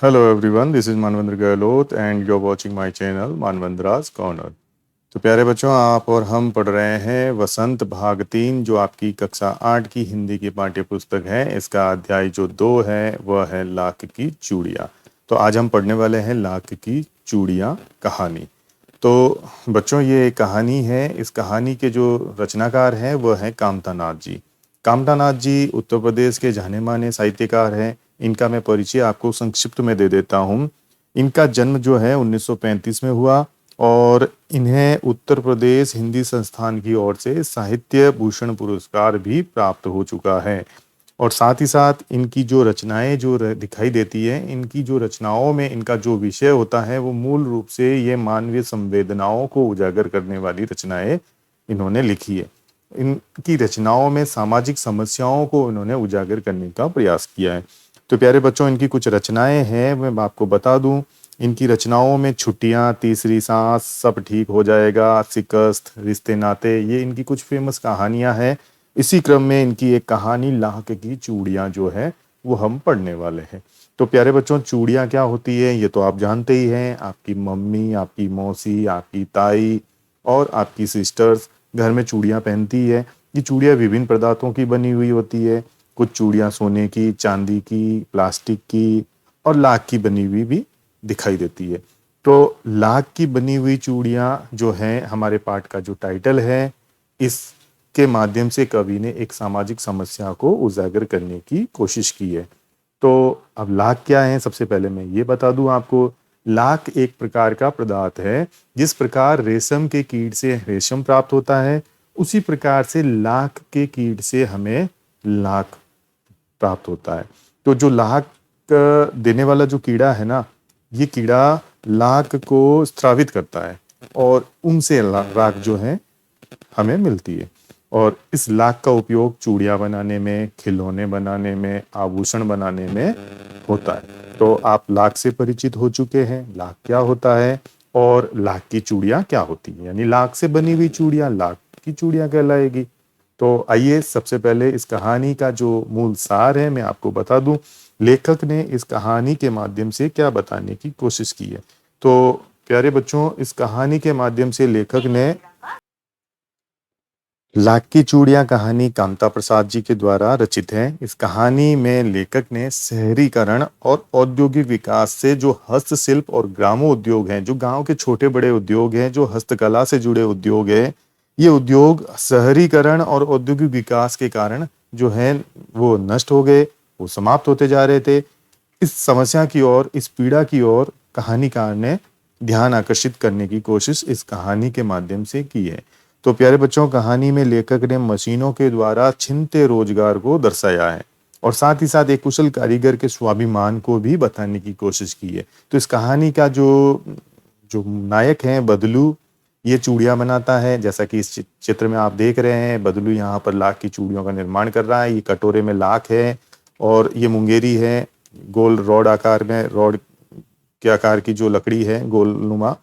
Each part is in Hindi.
Hello everyone, this is Manvendra Gehlot and you are watching my channel Manvendra's corner. तो प्यारे बच्चों, आप और हम पढ़ रहे हैं वसंत भाग 3 जो आपकी कक्षा 8 की हिंदी की पाठ्य पुस्तक है। इसका अध्याय जो 2 है वह है लाख की चूड़ियाँ। तो आज हम पढ़ने वाले हैं लाख की चूड़ियाँ कहानी। तो बच्चों, ये एक कहानी है। इस कहानी के जो रचनाकार हैं वह है कामता नाथ जी। कामता नाथ जी उत्तर प्रदेश के जाने माने साहित्यकार हैं। इनका मैं परिचय आपको संक्षिप्त में दे देता हूँ। इनका जन्म जो है 1935 में हुआ और इन्हें उत्तर प्रदेश हिंदी संस्थान की ओर से साहित्य भूषण पुरस्कार भी प्राप्त हो चुका है। और साथ ही साथ इनकी जो रचनाएं दिखाई देती है, इनकी जो रचनाओं में इनका जो विषय होता है वो मूल रूप से ये मानवीय संवेदनाओं को उजागर करने वाली रचनाएं इन्होंने लिखी है। इनकी रचनाओं में सामाजिक समस्याओं को इन्होंने उजागर करने का प्रयास किया है। तो प्यारे बच्चों, इनकी कुछ रचनाएं हैं, मैं आपको बता दूं। इनकी रचनाओं में छुट्टियां, तीसरी सांस, सब ठीक हो जाएगा, शिकस्त, रिश्ते नाते, ये इनकी कुछ फेमस कहानियां हैं। इसी क्रम में इनकी एक कहानी लाख की चूड़ियां जो है वो हम पढ़ने वाले हैं। तो प्यारे बच्चों, चूड़ियां क्या होती है ये तो आप जानते ही हैं। आपकी मम्मी, आपकी मौसी, आपकी ताई और आपकी सिस्टर्स घर में चूड़ियां पहनती है। ये चूड़ियां विभिन्न पदार्थों की बनी हुई होती है। कुछ चूड़ियां सोने की, चांदी की, प्लास्टिक की और लाख की बनी हुई भी दिखाई देती है। तो लाख की बनी हुई चूड़ियां जो हैं, हमारे पाठ का जो टाइटल है, इसके माध्यम से कवि ने एक सामाजिक समस्या को उजागर करने की कोशिश की है। तो अब लाख क्या है, सबसे पहले मैं ये बता दूं आपको। लाख एक प्रकार का पदार्थ है। जिस प्रकार रेशम के कीट से रेशम प्राप्त होता है, उसी प्रकार से लाख के कीट से हमें लाख प्राप्त होता है। तो जो लाख देने वाला जो कीड़ा है ना, ये कीड़ा लाख को स्रावित करता है और उनसे राख जो है हमें मिलती है। और इस लाख का उपयोग चूड़ियां बनाने में, खिलौने बनाने में, आभूषण बनाने में होता है। तो आप लाख से परिचित हो चुके हैं, लाख क्या होता है और लाख की चूड़ियां क्या होती हैं। यानी लाख से बनी हुई चूड़ियां लाख की चूड़ियां कहलाएगी। तो आइए सबसे पहले इस कहानी का जो मूल सार है मैं आपको बता दूं। लेखक ने इस कहानी के माध्यम से क्या बताने की कोशिश की है। तो प्यारे बच्चों, इस कहानी के माध्यम से लेखक ने लाख की चूड़ियां कहानी कामता प्रसाद जी के द्वारा रचित है। इस कहानी में लेखक ने शहरीकरण और औद्योगिक विकास से जो हस्तशिल्प और ग्रामोद्योग हैं, जो गांव के छोटे बड़े उद्योग हैं, जो हस्तकला से जुड़े उद्योग हैं, ये उद्योग शहरीकरण और औद्योगिक विकास के कारण जो है वो नष्ट हो गए, वो समाप्त होते जा रहे थे। इस समस्या की ओर, इस पीड़ा की ओर कहानीकार ने ध्यान आकर्षित करने की कोशिश इस कहानी के माध्यम से की है। तो प्यारे बच्चों, कहानी में लेखक ने मशीनों के द्वारा छिनते रोजगार को दर्शाया है और साथ ही साथ एक कुशल कारीगर के स्वाभिमान को भी बताने की कोशिश की है। तो इस कहानी का जो जो नायक है बदलू, ये चूड़ियां बनाता है। जैसा कि इस चित्र में आप देख रहे हैं, बदलू यहाँ पर लाख की चूड़ियों का निर्माण कर रहा है। ये कटोरे में लाख है और ये मुंगेरी है, गोल रॉड आकार में, रॉड के आकार की जो लकड़ी है गोलनुमा,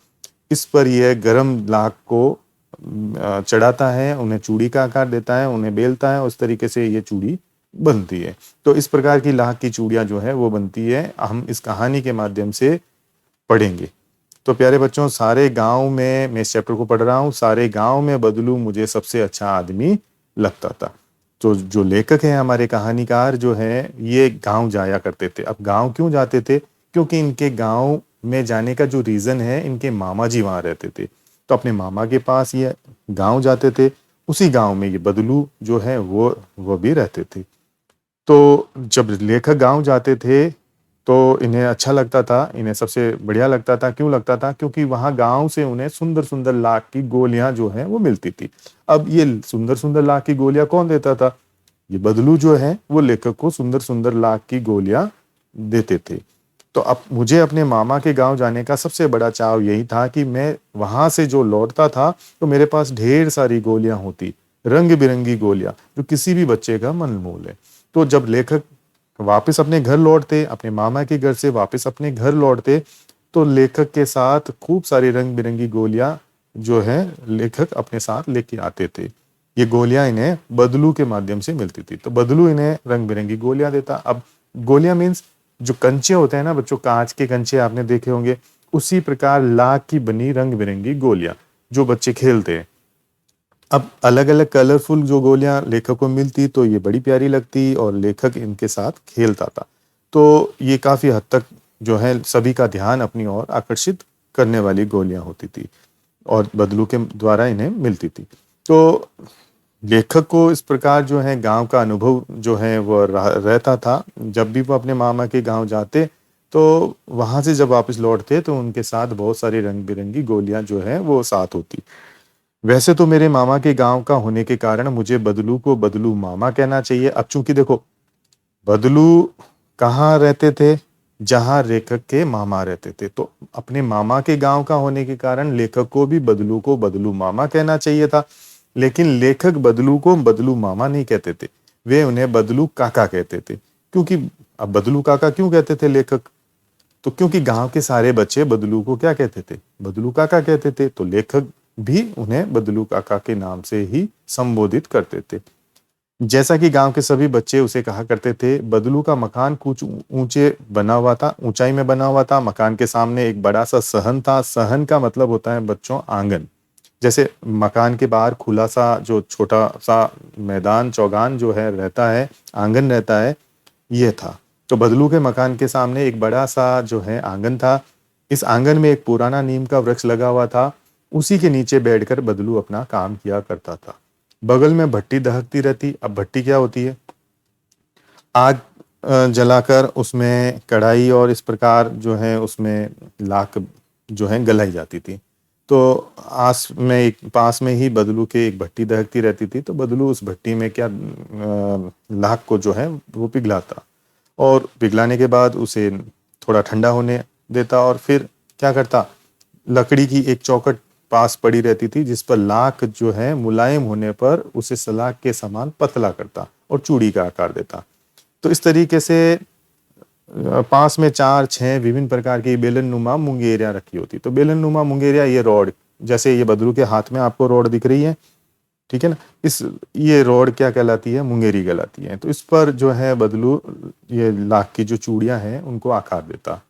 इस पर यह गरम लाख को चढ़ाता है, उन्हें चूड़ी का आकार देता है, उन्हें बेलता है, उस तरीके से ये चूड़ी बनती है। तो इस प्रकार की लाख की चूड़ियां जो है वो बनती है, हम इस कहानी के माध्यम से पढ़ेंगे। तो प्यारे बच्चों, सारे गांव में, मैं इस चैप्टर को पढ़ रहा हूँ, सारे गांव में बदलू मुझे सबसे अच्छा आदमी लगता था। तो जो लेखक हैं, हमारे कहानीकार जो है, ये गांव जाया करते थे। अब गांव क्यों जाते थे? क्योंकि इनके गांव में जाने का जो रीजन है, इनके मामा जी वहां रहते थे। तो अपने मामा के पास ये गांव जाते थे। उसी गांव में ये बदलू जो है वो भी रहते थे। तो जब लेखक गांव जाते थे तो इन्हें अच्छा लगता था, इन्हें सबसे बढ़िया लगता था। क्यों लगता था? क्योंकि वहां गांव से उन्हें सुंदर सुंदर लाख की गोलियां जो है वो मिलती थी। अब ये सुंदर सुंदर लाख की गोलियां कौन देता था? ये बदलू जो है वो लेखक को सुंदर सुंदर लाख की गोलियां देते थे। तो अब मुझे अपने मामा के गांव जाने का सबसे बड़ा चाव यही था कि मैं वहां से जो लौटता था तो मेरे पास ढेर सारी गोलियां होती, रंग बिरंगी गोलियां, जो किसी भी बच्चे का मन मोह ले। तो जब लेखक वापस अपने घर लौटते, अपने मामा के घर से वापस अपने घर लौटते, तो लेखक के साथ खूब सारी रंग बिरंगी गोलियां जो है लेखक अपने साथ लेके आते थे। ये गोलियां इन्हें बदलू के माध्यम से मिलती थी। तो बदलू इन्हें रंग बिरंगी गोलियां देता। अब गोलियां मीन्स जो कंचे होते हैं ना बच्चों, कांच के कंचे आपने देखे होंगे, उसी प्रकार लाख की बनी रंग बिरंगी गोलियां जो बच्चे खेलते हैं। अब अलग अलग कलरफुल जो गोलियां लेखक को मिलती तो ये बड़ी प्यारी लगती और लेखक इनके साथ खेलता था। तो ये काफी हद तक जो है सभी का ध्यान अपनी ओर आकर्षित करने वाली गोलियां होती थी और बदलू के द्वारा इन्हें मिलती थी। तो लेखक को इस प्रकार जो है गांव का अनुभव जो है वो रहता था। जब भी वो अपने मामा के गांव जाते तो वहां से जब वापस लौटते तो उनके साथ बहुत सारी रंग बिरंगी गोलियां जो है वो साथ होती। वैसे तो मेरे मामा के गांव का होने के कारण मुझे बदलू को बदलू मामा कहना चाहिए। अब चूंकि देखो, बदलू कहाँ रहते थे, जहां लेखक के मामा रहते थे, तो अपने मामा के गांव का होने के कारण लेखक को बदलू मामा कहना चाहिए था। लेकिन लेखक बदलू को बदलू मामा नहीं कहते थे, वे उन्हें बदलू काका कहते थे। क्योंकि अब बदलू काका क्यों कहते थे लेखक? तो क्योंकि गांव के सारे बच्चे बदलू को क्या कहते थे? बदलू काका कहते थे। तो लेखक भी उन्हें बदलू काका के नाम से ही संबोधित करते थे। जैसा कि गांव के सभी बच्चे उसे कहा करते थे, बदलू का मकान कुछ ऊंचे बना हुआ था, ऊंचाई में बना हुआ था। मकान के सामने एक बड़ा सा सहन था। सहन का मतलब होता है बच्चों आंगन। जैसे मकान के बाहर खुला सा जो छोटा सा मैदान चौगान जो है रहता है, आंगन रहता है, ये था। तो बदलू के मकान के सामने एक बड़ा सा जो है आंगन था। इस आंगन में एक पुराना नीम का वृक्ष लगा हुआ था। उसी के नीचे बैठकर बदलू अपना काम किया करता था। बगल में भट्टी दहकती रहती। अब भट्टी क्या होती है? आग जलाकर उसमें कढ़ाई और इस प्रकार जो है उसमें लाख जो है गलाई जाती थी। तो पास में ही बदलू के एक भट्टी दहकती रहती थी। तो बदलू उस भट्टी में क्या लाख को जो है वो पिघलाता और पिघलाने के बाद उसे थोड़ा ठंडा होने देता और फिर क्या करता, लकड़ी की एक चौखट पास पड़ी रहती थी जिस पर लाख जो है मुलायम होने पर उसे सलाख के समान पतला करता और चूड़ी का आकार देता। तो इस तरीके से पास में 4-6 विभिन्न प्रकार की बेलन नुमा मुंगेरियां रखी होती। तो बेलन नुमा मुंगेरियां, ये रॉड, जैसे ये बदलू के हाथ में आपको रॉड दिख रही है, ठीक है ना, ये रॉड क्या कहलाती है? मुंगेरी कहलाती है। तो इस पर जो है बदलू ये लाख की जो चूड़ियां हैं उनको आकार देता,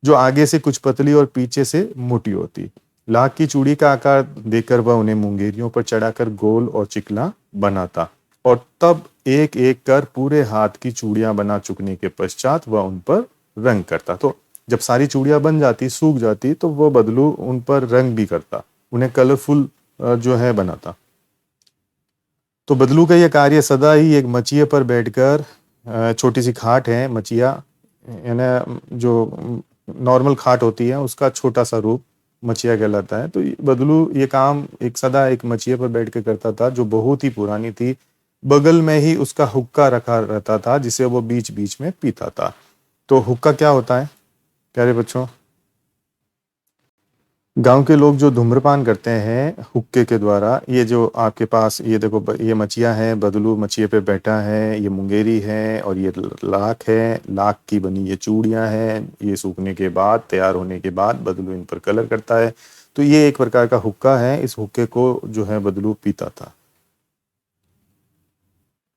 जो आगे से कुछ पतली और पीछे से मोटी होती। लाख की चूड़ी का आकार देकर वह उन्हें मुंगेरियों पर चढ़ाकर गोल और चिकना बनाता और तब एक एक कर पूरे हाथ की चूड़ियां बना चुकने के पश्चात वह उन पर रंग करता। तो जब सारी चूड़ियां बन जाती, सूख जाती, तो वह बदलू उन पर रंग भी करता, उन्हें कलरफुल जो है बनाता। तो बदलू का यह कार्य सदा ही एक मचिए पर बैठकर, छोटी सी खाट है मचिया, यानी जो नॉर्मल खाट होती है उसका छोटा सा रूप मचिया कहलाता है। तो बदलू ये काम एक सदा एक मचिए पर बैठ के करता था जो बहुत ही पुरानी थी। बगल में ही उसका हुक्का रखा रहता था जिसे वो बीच बीच में पीता था। तो हुक्का क्या होता है प्यारे बच्चों? गांव के लोग जो धूम्रपान करते हैं हुक्के के द्वारा, ये जो आपके पास ये देखो, ये मचिया है, बदलू मचिए पे बैठा है, ये मुंगेरी है और ये लाख है, लाख की बनी ये चूड़ियां हैं। ये सूखने के बाद, तैयार होने के बाद बदलू इन पर कलर करता है। तो ये एक प्रकार का हुक्का है। इस हुक्के को जो है बदलू पीता था,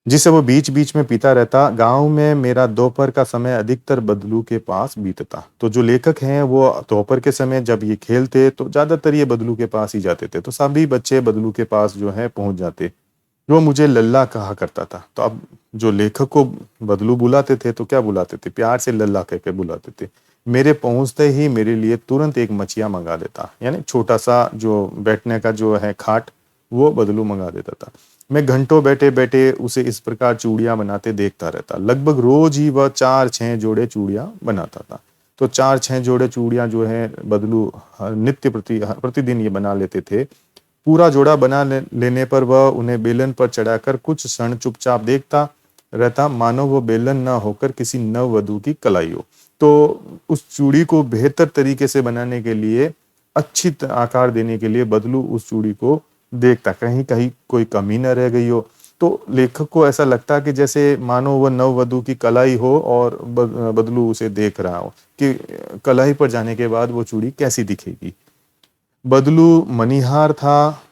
जिसे वो बीच बीच में पीता रहता। गांव में मेरा दोपहर का समय अधिकतर बदलू के पास बीतता। तो जो लेखक हैं वो दोपहर के समय जब ये खेलते तो ज्यादातर ये बदलू के पास ही जाते थे। तो सभी बच्चे बदलू के पास जो है पहुंच जाते। वो मुझे लल्ला कहा करता था। तो अब जो लेखक को बदलू बुलाते थे तो क्या बुलाते थे? प्यार से लल्ला कह के बुलाते थे। मेरे पहुंचते ही मेरे लिए तुरंत एक मचिया मंगा देता, यानी छोटा सा जो बैठने का जो है खाट, वो बदलू मंगा देता था। मैं घंटों बैठे बैठे उसे इस प्रकार चूड़ियां बनाते देखता रहता। लगभग रोज ही वह 4-6 जोड़े चूड़ियां बनाता था। तो 4-6 जोड़े चूड़ियां जो है बदलू प्रतिदिन ये बना लेते थे। पूरा जोड़ा लेने पर वह उन्हें बेलन पर चढ़ाकर कुछ क्षण चुपचाप देखता रहता, मानो वो बेलन ना होकर किसी नववधु की कलाई हो। तो उस चूड़ी को बेहतर तरीके से बनाने के लिए, अच्छी आकार देने के लिए बदलू उस चूड़ी को देखता, कहीं कहीं कोई कमी न रह गई हो। तो लेखक को ऐसा लगता कि जैसे मानो वह नववधु की कलाई हो और बदलू उसे देख रहा हो कि कलाई पर जाने के बाद वो चूड़ी कैसी दिखेगी। बदलू मनिहार था,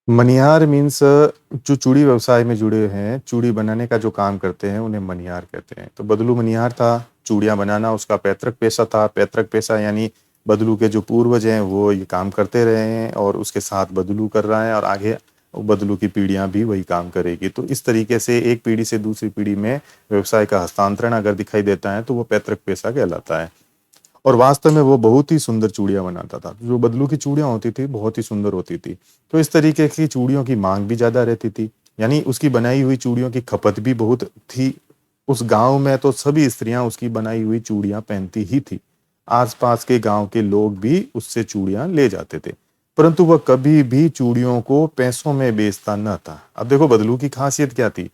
मनिहार मीन्स जो चूड़ी व्यवसाय में जुड़े हैं, चूड़ी बनाने का जो काम करते हैं, उन्हें मनिहार कहते हैं। तो बदलू मनिहार था, चूड़ियाँ बनाना उसका पैतृक पेशा था। पैतृक पेशा यानी बदलू के जो पूर्वज हैं वो ये काम करते रहे हैं और उसके साथ बदलू कर रहा है और आगे बदलू की पीढ़ियां भी वही काम करेगी। तो इस तरीके से एक पीढ़ी से दूसरी पीढ़ी में व्यवसाय का हस्तांतरण अगर दिखाई देता है तो वो पैतृक पेशा कहलाता है। और वास्तव में वो बहुत ही सुंदर चूड़ियां बनाता था। जो बदलू की चूड़ियां होती थी बहुत ही सुंदर होती थी। तो इस तरीके की चूड़ियों की मांग भी ज्यादा रहती थी, यानी उसकी बनाई हुई चूड़ियों की खपत भी बहुत थी। उस गांव में तो सभी स्त्रियां उसकी बनाई हुई चूड़ियां पहनती ही थी। आसपास के गांव के लोग भी उससे चूड़ियां ले जाते थे, परंतु वह कभी भी चूड़ियों को पैसों में बेचता न था। अब देखो बदलू की खासियत क्या थी,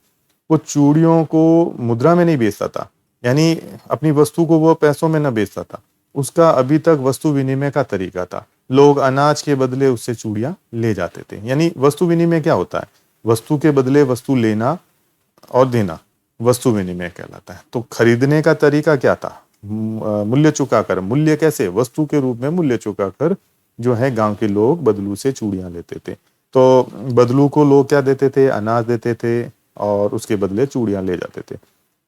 वो चूड़ियों को मुद्रा में नहीं बेचता था, यानी अपनी वस्तु को वो पैसों में न बेचता था। उसका अभी तक वस्तु विनिमय का तरीका था। लोग अनाज के बदले उससे चूड़ियां ले जाते थे। यानी वस्तु विनिमय क्या होता है, वस्तु के बदले वस्तु लेना और देना वस्तु विनिमय कहलाता है। तो खरीदने का तरीका क्या था, मूल्य चुकाकर। मूल्य कैसे, वस्तु के रूप में मूल्य चुकाकर जो है गांव के लोग बदलू से चूड़ियां लेते थे। तो बदलू को लोग क्या देते थे, अनाज देते थे और उसके बदले चूड़ियां ले जाते थे।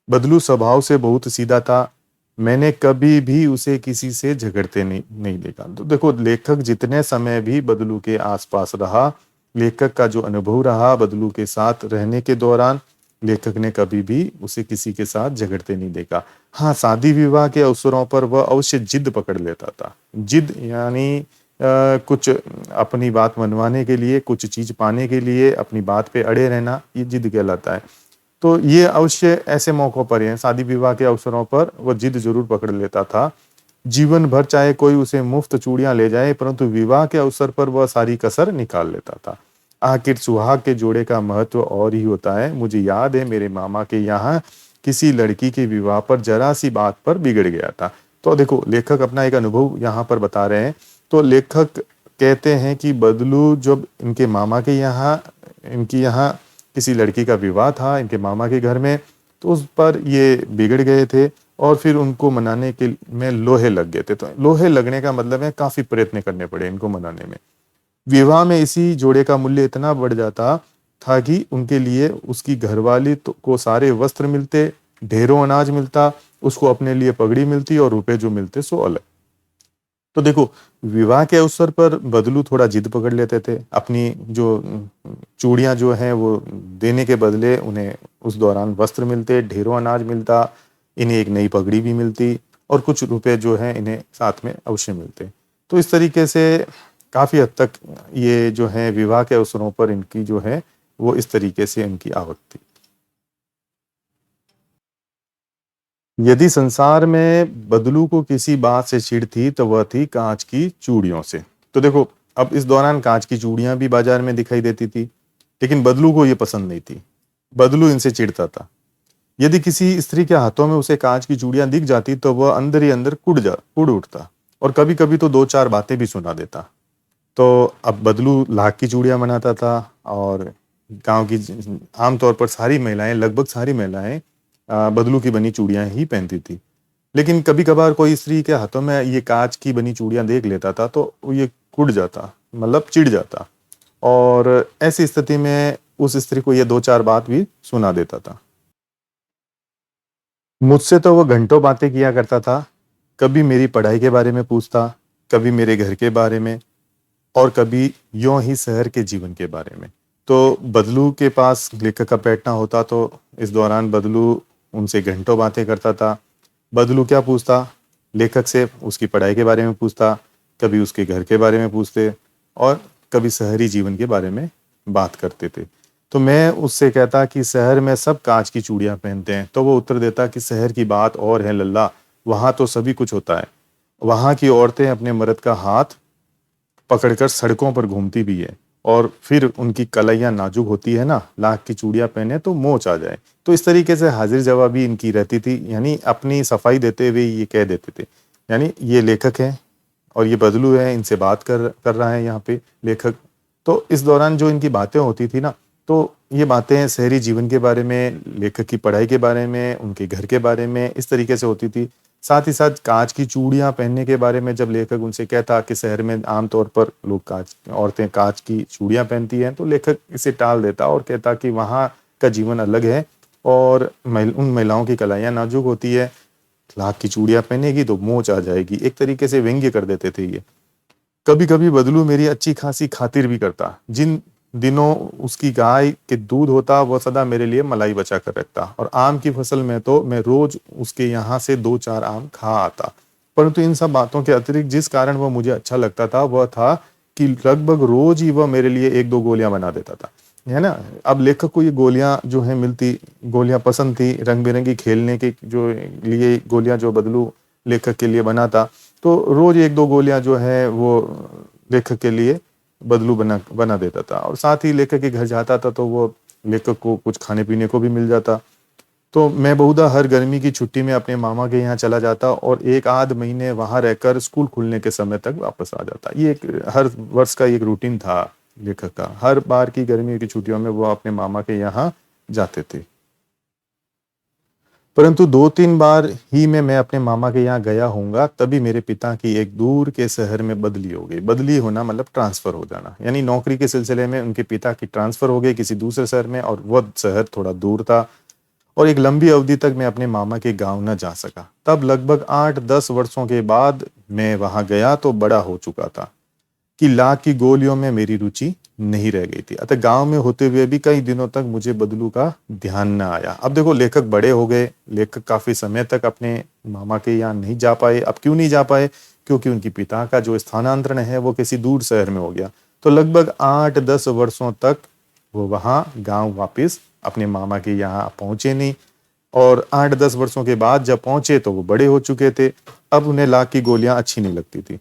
बदलू स्वभाव से बहुत सीधा था। मैंने कभी भी उसे किसी से झगड़ते नहीं देखा। तो देखो लेखक जितने समय भी बदलू के आसपास रहा, लेखक का जो अनुभव रहा बदलू के साथ रहने के दौरान, लेखक ने कभी भी उसे किसी के साथ झगड़ते नहीं देखा। हाँ, शादी विवाह के अवसरों पर वह अवश्य जिद पकड़ लेता था। जिद यानी कुछ अपनी बात मनवाने के लिए, कुछ चीज पाने के लिए अपनी बात पे अड़े रहना, ये जिद कहलाता है। तो ये अवश्य ऐसे मौकों पर है, शादी विवाह के अवसरों पर वो जिद जरूर पकड़ लेता था। जीवन भर चाहे कोई उसे मुफ्त चूड़ियां ले जाए, परंतु विवाह के अवसर पर वह सारी कसर निकाल लेता था। आखिर सुहाग के जोड़े का महत्व और ही होता है। मुझे याद है मेरे मामा के यहाँ किसी लड़की के विवाह पर जरा सी बात पर बिगड़ गया था। तो देखो लेखक अपना एक अनुभव यहाँ पर बता रहे हैं। तो लेखक कहते हैं कि बदलू जब इनके मामा के यहाँ, इनकी यहाँ किसी लड़की का विवाह था इनके मामा के घर में, तो उस पर ये बिगड़ गए थे और फिर उनको मनाने के में लोहे लग गए थे। तो लोहे लगने का मतलब है काफी प्रयत्न करने पड़े इनको मनाने में। विवाह में इसी जोड़े का मूल्य इतना बढ़ जाता था कि उनके लिए उसकी घरवाली को सारे वस्त्र मिलते, ढेरों अनाज मिलता, उसको अपने लिए पगड़ी मिलती और रुपए जो मिलते सो अलग। तो देखो विवाह के अवसर पर बदलू थोड़ा जिद पकड़ लेते थे। अपनी जो चूड़ियां जो हैं वो देने के बदले उन्हें उस दौरान वस्त्र मिलते, ढेरों अनाज मिलता, इन्हें एक नई पगड़ी भी मिलती और कुछ रुपए जो हैं इन्हें साथ में अवश्य मिलते। तो इस तरीके से काफी हद तक ये जो है विवाह के अवसरों पर इनकी जो है वो इस तरीके से इनकी आवक थी। यदि संसार में बदलू को किसी बात से चिढ़ थी तो वह थी कांच की चूड़ियों से। तो देखो अब इस दौरान कांच की चूड़ियां भी बाजार में दिखाई देती थी, लेकिन बदलू को ये पसंद नहीं थी। बदलू इनसे चिढ़ता था। यदि किसी स्त्री के हाथों में उसे कांच की चूड़ियां दिख जाती तो वह अंदर ही अंदर कुड़ उठता और कभी कभी तो दो चार बातें भी सुना देता। तो अब बदलू लाख की चूड़ियां बनाता था और गांव की आमतौर पर सारी महिलाएं, लगभग सारी महिलाएं बदलू की बनी चूड़ियां ही पहनती थी। लेकिन कभी कभार कोई स्त्री के हाथों में ये कांच की बनी चूड़ियां देख लेता था तो ये कुड़ जाता, मतलब चिढ़ जाता और ऐसी स्थिति में उस स्त्री को ये दो चार बात भी सुना देता था। मुझसे तो वो घंटों बातें किया करता था। कभी मेरी पढ़ाई के बारे में पूछता, कभी मेरे घर के बारे में और कभी यूं ही शहर के जीवन के बारे में। तो बदलू के पास लेखक का बैठना होता तो इस दौरान बदलू उनसे घंटों बातें करता था। बदलू क्या पूछता, लेखक से उसकी पढ़ाई के बारे में पूछता, कभी उसके घर के बारे में पूछते और कभी शहरी जीवन के बारे में बात करते थे। तो मैं उससे कहता कि शहर में सब कांच की चूड़ियां पहनते हैं, तो वो उत्तर देता कि शहर की बात और है लल्ला, वहां तो सभी कुछ होता है। वहां की औरतें अपने मर्द का हाथ पकड़कर सड़कों पर घूमती भी है और फिर उनकी कलाइयां नाजुक होती है ना, लाख की चूड़ियां पहने तो मोच आ जाए। तो इस तरीके से हाजिर जवाबी इनकी रहती थी, यानी अपनी सफाई देते हुए ये कह देते थे। यानी ये लेखक है और ये बदलू है, इनसे बात कर रहा है यहाँ पे लेखक। तो इस दौरान जो इनकी बातें होती थी ना, तो ये बातें शहरी जीवन के बारे में, लेखक की पढ़ाई के बारे में, उनके घर के बारे में इस तरीके से होती थी। साथ ही साथ कांच की चूड़ियां पहनने के बारे में जब लेखक उनसे कहता कि शहर में आमतौर पर लोग औरतें कांच की चूड़ियां पहनती हैं, तो लेखक इसे टाल देता और कहता कि वहाँ का जीवन अलग है और उन महिलाओं की कलाइयाँ नाजुक होती है, लाख की चूड़ियां पहनेगी तो मोच आ जाएगी। एक तरीके से व्यंग्य कर देते थे ये। कभी कभी बदलू मेरी अच्छी खासी खातिर भी करता। जिन दिनों उसकी गाय के दूध होता वह सदा मेरे लिए मलाई बचा कर रखता, और आम की फसल में तो मैं रोज उसके यहाँ से 2-4 आम खा आता। परंतु इन सब बातों के अतिरिक्त जिस कारण वह मुझे अच्छा लगता था वह था कि लगभग रोज ही वह मेरे लिए 1-2 गोलियां बना देता था, है ना। अब लेखक को ये गोलियां जो है मिलती, गोलियां पसंद थी, रंग बिरंगी खेलने के जो लिए गोलियां जो बदलू लेखक के लिए बनाता, तो रोज 1-2 गोलियां जो है वो लेखक के लिए बदलू बना बना देता था। और साथ ही लेखक के घर जाता था तो वो लेखक को कुछ खाने पीने को भी मिल जाता। तो मैं बहुधा हर गर्मी की छुट्टी में अपने मामा के यहाँ चला जाता और 1-8 महीने वहां रहकर स्कूल खुलने के समय तक वापस आ जाता। ये एक हर वर्ष का एक रूटीन था लेखक का। हर बार की गर्मी की छुट्टियों में वो अपने मामा के यहाँ जाते थे। परंतु 2-3 बार ही मैं अपने मामा के यहाँ गया होऊंगा, तभी मेरे पिता की एक दूर के शहर में बदली हो गई। बदली होना मतलब ट्रांसफर हो जाना, यानी नौकरी के सिलसिले में उनके पिता की ट्रांसफर हो गई किसी दूसरे शहर में, और वह शहर थोड़ा दूर था और एक लंबी अवधि तक मैं अपने मामा के गांव न जा सका। तब लगभग 8-10 वर्षों के बाद मैं वहां गया तो बड़ा हो चुका था कि लाख की गोलियों में मेरी रुचि नहीं रह गई थी। अतः गांव में होते हुए भी कई दिनों तक मुझे बदलू का ध्यान न आया। अब देखो लेखक बड़े हो गए, लेखक काफी समय तक अपने मामा के यहाँ नहीं जा पाए। अब क्यों नहीं जा पाए? क्योंकि उनके पिता का जो स्थानांतरण है वो किसी दूर शहर में हो गया। तो लगभग 8-10 वर्षों तक वो वहां गांव वापस अपने मामा के यहाँ पहुंचे नहीं, और 8-10 वर्षों के बाद जब पहुंचे तो वो बड़े हो चुके थे। अब उन्हें लाख की गोलियां अच्छी नहीं लगती थी।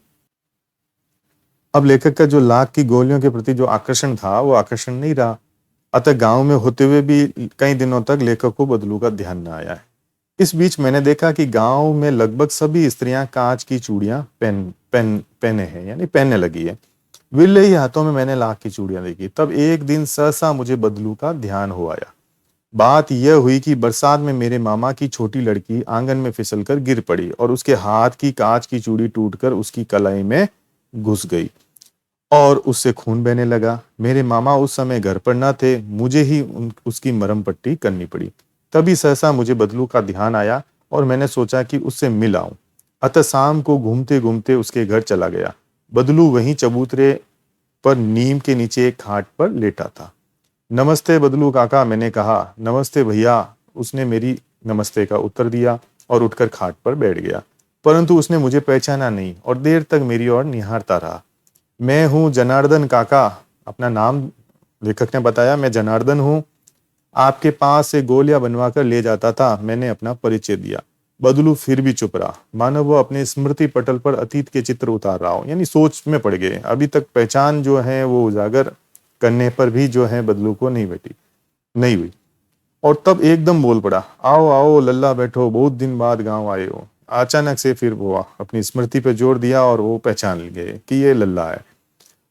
अब लेखक का जो लाख की गोलियों के प्रति जो आकर्षण था वो आकर्षण नहीं रहा। अतः गांव में होते हुए भी कई दिनों तक लेखक को बदलू का ध्यान न आया है। इस बीच मैंने देखा कि गांव में लगभग सभी स्त्रियां कांच की चूड़ियां पहने हैं, यानी पहनने लगी है। विरले ही हाथों में मैंने लाख की चूड़ियां देखी। तब एक दिन सहसा मुझे बदलू का ध्यान हो आया। बात यह हुई कि बरसात में मेरे मामा की छोटी लड़की आंगन में फिसलकर गिर पड़ी और उसके हाथ की कांच की चूड़ी टूटकर उसकी कलाई में घुस गई और उससे खून बहने लगा। मेरे मामा उस समय घर पर न थे, मुझे ही उसकी मरहम पट्टी करनी पड़ी। तभी सहसा मुझे बदलू का ध्यान आया और मैंने सोचा कि उससे मिल आऊं। अतः शाम को घूमते घूमते उसके घर चला गया। बदलू वहीं चबूतरे पर नीम के नीचे एक खाट पर लेटा था। नमस्ते बदलू काका, मैंने कहा। नमस्ते भैया, उसने मेरी नमस्ते का उत्तर दिया और उठकर खाट पर बैठ गया। परंतु उसने मुझे पहचाना नहीं और देर तक मेरी ओर निहारता रहा। मैं हूं जनार्दन काका, अपना नाम लेखक ने बताया। मैं जनार्दन हूं, आपके पास से गोलियां बनवा कर ले जाता था। मैंने अपना परिचय दिया। बदलू फिर भी चुप रहा, मानो वो अपने स्मृति पटल पर अतीत के चित्र उतार रहा हो, यानी सोच में पड़ गए। अभी तक पहचान जो है वो उजागर करने पर भी जो है बदलू को नहीं हुई। और तब एकदम बोल पड़ा, आओ आओ लल्ला बैठो, बहुत दिन बाद गांव आए हो। अचानक से फिर वो अपनी स्मृति पे जोर दिया और वो पहचान गए कि ये लल्ला है।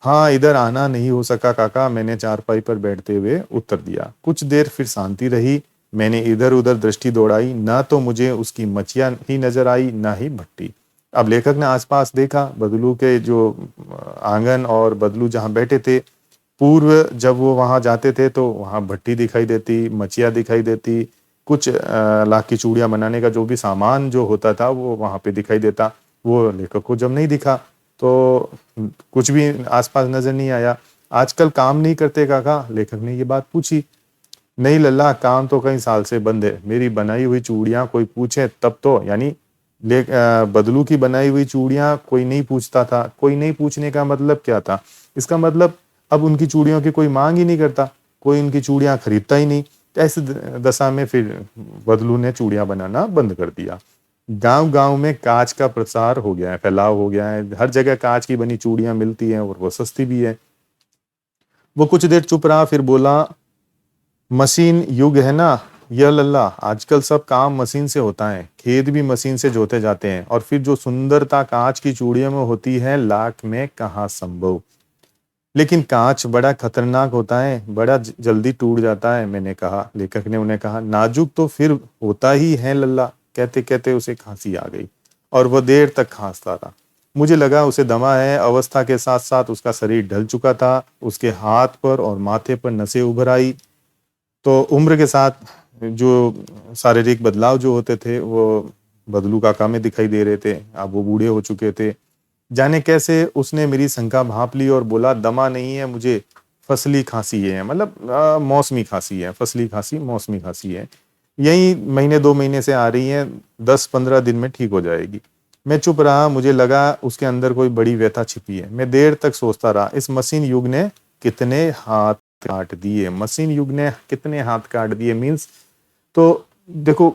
हाँ, इधर आना नहीं हो सका काका, मैंने चारपाई पर बैठते हुए उत्तर दिया। कुछ देर फिर शांति रही। मैंने इधर उधर दृष्टि दौड़ाई, ना तो मुझे उसकी मचिया ही नजर आई ना ही भट्टी। अब लेखक ने आसपास देखा, बदलू के जो आंगन और बदलू जहाँ बैठे थे, पूर्व जब वो वहां जाते थे तो वहां भट्टी दिखाई देती, मचिया दिखाई देती, कुछ लाख की चूड़ियां बनाने का जो भी सामान जो होता था वो वहां पे दिखाई देता। वो लेखक को जब नहीं दिखा तो कुछ भी आसपास नजर नहीं आया। आजकल काम नहीं करते काका? लेखक ने ये बात पूछी। नहीं लल्ला, काम तो कई साल से बंद है। मेरी बनाई हुई चूड़ियां कोई पूछे तब तो, यानी बदलू की बनाई हुई चूड़ियां कोई नहीं पूछता था। कोई नहीं पूछने का मतलब क्या था? इसका मतलब अब उनकी चूड़ियों की कोई मांग ही नहीं करता, कोई उनकी चूड़ियां खरीदता ही नहीं। ऐसी दशा में फिर बदलू ने चूड़ियां बनाना बंद कर दिया। गांव गांव में कांच का प्रसार हो गया है, फैलाव हो गया है। हर जगह कांच की बनी चूड़ियां मिलती हैं और वो सस्ती भी है। वो कुछ देर चुप रहा, फिर बोला, मशीन युग है ना यह लल्ला, आजकल सब काम मशीन से होता है। खेत भी मशीन से जोते जाते हैं और फिर जो सुंदरता कांच की चूड़ियों में होती है लाख में कहाँ संभव। लेकिन कांच बड़ा खतरनाक होता है, बड़ा जल्दी टूट जाता है। मैंने कहा। लेखक ने उन्हें कहा, नाजुक तो फिर होता ही है लल्ला, कहते कहते उसे खांसी आ गई और वह देर तक खांसता रहा। मुझे लगा उसे दमा है। अवस्था के साथ साथ उसका शरीर ढल चुका था। उसके हाथ पर और माथे पर नसें उभर आई। तो उम्र के साथ जो शारीरिक बदलाव जो होते थे वो बदलू काका में दिखाई दे रहे थे। अब वो बूढ़े हो चुके थे। जाने कैसे उसने मेरी शंका भांप ली और बोला, दमा नहीं है मुझे, फसली खांसी है, मतलब मौसमी खांसी है, फसली खांसी मौसमी खांसी है, यही महीने 2 महीने से आ रही है, 10-15 दिन में ठीक हो जाएगी। मैं चुप रहा। मुझे लगा उसके अंदर कोई बड़ी व्यथा छिपी है। मैं देर तक सोचता रहा। इस मशीन युग ने कितने हाथ काट दिए, मशीन युग ने कितने हाथ काट दिए मीन्स। तो देखो,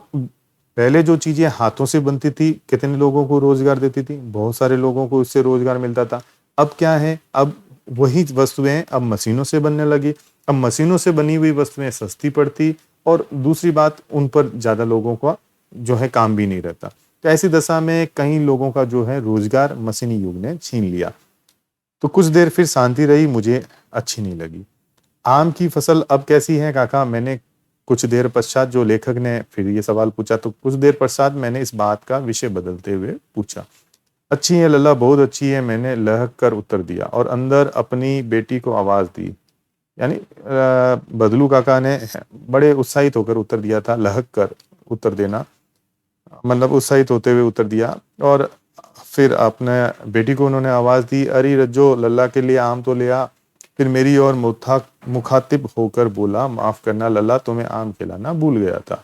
पहले जो चीजें हाथों से बनती थी कितने लोगों को रोजगार देती थी, बहुत सारे लोगों को इससे रोजगार मिलता था। अब क्या है, अब वही वस्तुएं अब मशीनों से बनने लगी। अब मशीनों से बनी हुई वस्तुएं सस्ती पड़ती और दूसरी बात, उन पर ज्यादा लोगों का जो है काम भी नहीं रहता। तो ऐसी दशा में कई लोगों का जो है रोजगार मशीनी युग ने छीन लिया। तो कुछ देर फिर शांति रही, मुझे अच्छी नहीं लगी। आम की फसल अब कैसी है काका, मैंने कुछ देर पश्चात, जो लेखक ने फिर ये सवाल पूछा, तो कुछ देर पश्चात मैंने इस बात का विषय बदलते हुए पूछा। अच्छी है लल्ला, बहुत अच्छी है, मैंने लहक कर उत्तर दिया और अंदर अपनी बेटी को आवाज दी। यानी बदलू काका ने बड़े उत्साहित होकर उत्तर दिया था, लहक कर उत्तर देना मतलब उत्साहित होते हुए उत्तर दिया। और फिर अपने बेटी को उन्होंने आवाज दी, अरे रज्जो, लल्ला के लिए आम तो ले आ। फिर मेरी ओर मुखातिब होकर बोला, माफ करना लल्ला, तुम्हें आम खिलाना भूल गया था।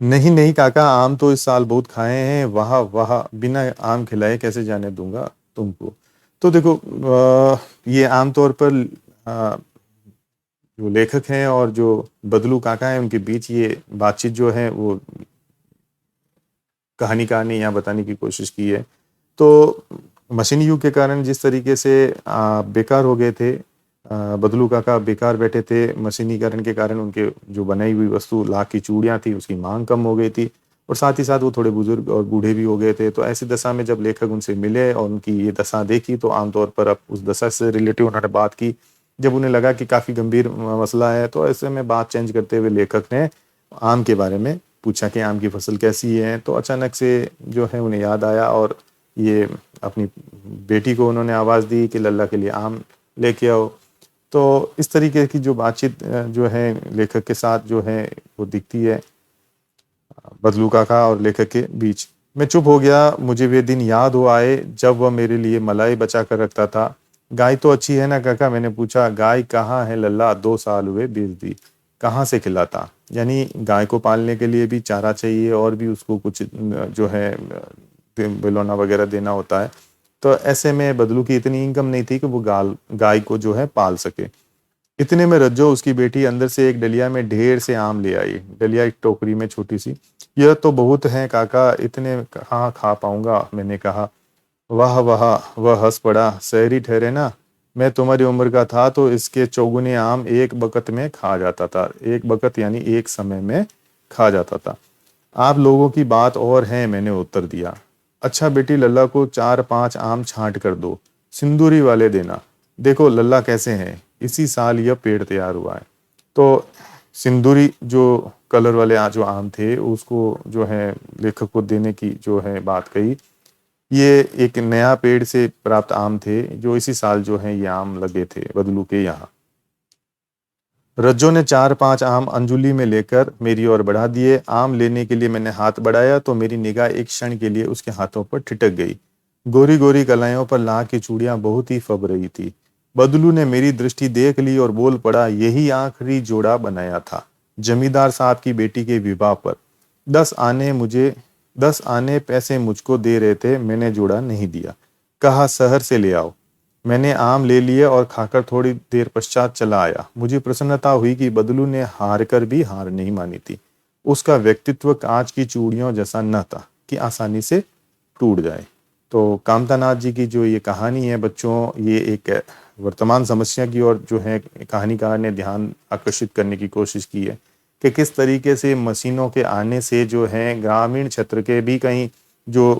नहीं नहीं काका, आम तो इस साल बहुत खाए हैं, वाह वाह, बिना आम खिलाए कैसे जाने दूंगा तुमको। तो देखो, ये आमतौर पर जो लेखक हैं और जो बदलू काका हैं उनके बीच ये बातचीत जो है वो कहानीकार ने यहाँ बताने की कोशिश की है। तो मशीनी युग के कारण जिस तरीके से बेकार हो गए थे, बदलू काका बेकार बैठे थे, मशीनीकरण के कारण उनके जो बनाई हुई वस्तु लाख की चूड़ियाँ थी उसकी मांग कम हो गई थी और साथ ही साथ वो थोड़े बुजुर्ग और बूढ़े भी हो गए थे। तो ऐसी दशा में जब लेखक उनसे मिले और उनकी ये दशा देखी तो आमतौर पर अब उस दशा से रिलेटिव उन्होंने बात की। जब उन्हें लगा कि काफ़ी गंभीर मसला है तो ऐसे में बात चेंज करते हुए लेखक ने आम के बारे में पूछा कि आम की फसल कैसी है। तो अचानक से जो है उन्हें याद आया और ये अपनी बेटी को उन्होंने आवाज़ दी कि लल्ला के लिए आम लेके आओ। तो इस तरीके की जो बातचीत जो है लेखक के साथ जो है वो दिखती है बदलू काका और लेखक के बीच। मैं चुप हो गया। मुझे वे दिन याद हो आए जब वह मेरे लिए मलाई बचा कर रखता था। गाय तो अच्छी है ना काका, मैंने पूछा। गाय कहाँ है लल्ला, 2 साल हुए बेच दी, कहाँ से खिलाता। यानी गाय को पालने के लिए भी चारा चाहिए और भी उसको कुछ जो है बिलौना वगैरह देना होता है। तो ऐसे में बदलू की इतनी इनकम नहीं थी कि वो गाय को जो है पाल सके। इतने में रज्जो, उसकी बेटी, अंदर से एक डलिया में ढेर से आम ले आई। डलिया एक टोकरी में छोटी सी। यह तो बहुत है काका, इतने कहाँ खा पाऊंगा, मैंने कहा। वाह वाह, वह हंस पड़ा। शहरी ठहरे ना, मैं तुम्हारी उम्र का था तो इसके चौगुने आम एक बकत में खा जाता था। एक बकत यानी एक समय में खा जाता था। आप लोगों की बात और है, मैंने उत्तर दिया। अच्छा बेटी, लल्ला को 4-5 आम छांट कर दो, सिंदूरी वाले देना। देखो लल्ला कैसे हैं, इसी साल यह पेड़ तैयार हुआ है। तो सिंदूरी जो कलर वाले जो आम थे उसको जो है लेखक को देने की जो है बात कही। ये एक नया पेड़ से प्राप्त आम थे जो इसी साल जो है ये आम लगे थे बदलू के यहाँ। रज्जो ने 4-5 आम अंजुली में लेकर मेरी ओर बढ़ा दिए। आम लेने के लिए मैंने हाथ बढ़ाया तो मेरी निगाह एक क्षण के लिए उसके हाथों पर ठिठक गई। गोरी गोरी कलाइयों पर लाख की चूड़ियां बहुत ही फब रही थी। बदलू ने मेरी दृष्टि देख ली और बोल पड़ा, यही आखिरी जोड़ा बनाया था जमींदार साहब की बेटी के विवाह पर। 10 आने पैसे मुझको दे रहे थे, मैंने जोड़ा नहीं दिया। कहा शहर से ले आओ। मैंने आम ले लिए और खाकर थोड़ी देर पश्चात चला आया। मुझे प्रसन्नता हुई कि बदलू ने हार कर भी हार नहीं मानी थी। उसका व्यक्तित्व कांच की चूड़ियों जैसा न था कि आसानी से टूट जाए। तो कामतानाथ जी की जो ये कहानी है बच्चों, ये एक वर्तमान समस्या की ओर जो है कहानीकार ने ध्यान आकर्षित करने की कोशिश की है कि किस तरीके से मशीनों के आने से जो है ग्रामीण क्षेत्र के भी कई जो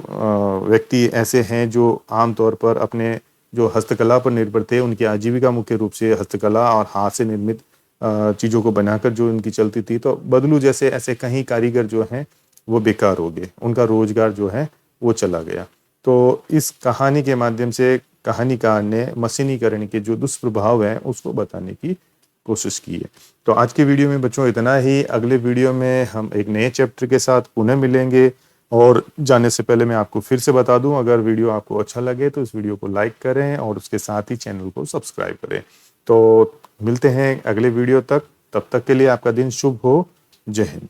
व्यक्ति ऐसे हैं जो आमतौर पर अपने जो हस्तकला पर निर्भर थे, उनकी आजीविका मुख्य रूप से हस्तकला और हाथ से निर्मित चीज़ों को बनाकर जो उनकी चलती थी। तो बदलू जैसे ऐसे कई कारीगर जो हैं वो बेकार हो गए, उनका रोजगार जो है वो चला गया। तो इस कहानी के माध्यम से कहानीकार ने मशीनीकरण के जो दुष्प्रभाव हैं उसको बताने की कोशिश की है। तो आज के वीडियो में बच्चों इतना ही। अगले वीडियो में हम एक नए चैप्टर के साथ पुनः मिलेंगे। और जाने से पहले मैं आपको फिर से बता दूं, अगर वीडियो आपको अच्छा लगे तो इस वीडियो को लाइक करें और उसके साथ ही चैनल को सब्सक्राइब करें। तो मिलते हैं अगले वीडियो तक, तब तक के लिए आपका दिन शुभ हो। जय हिंद।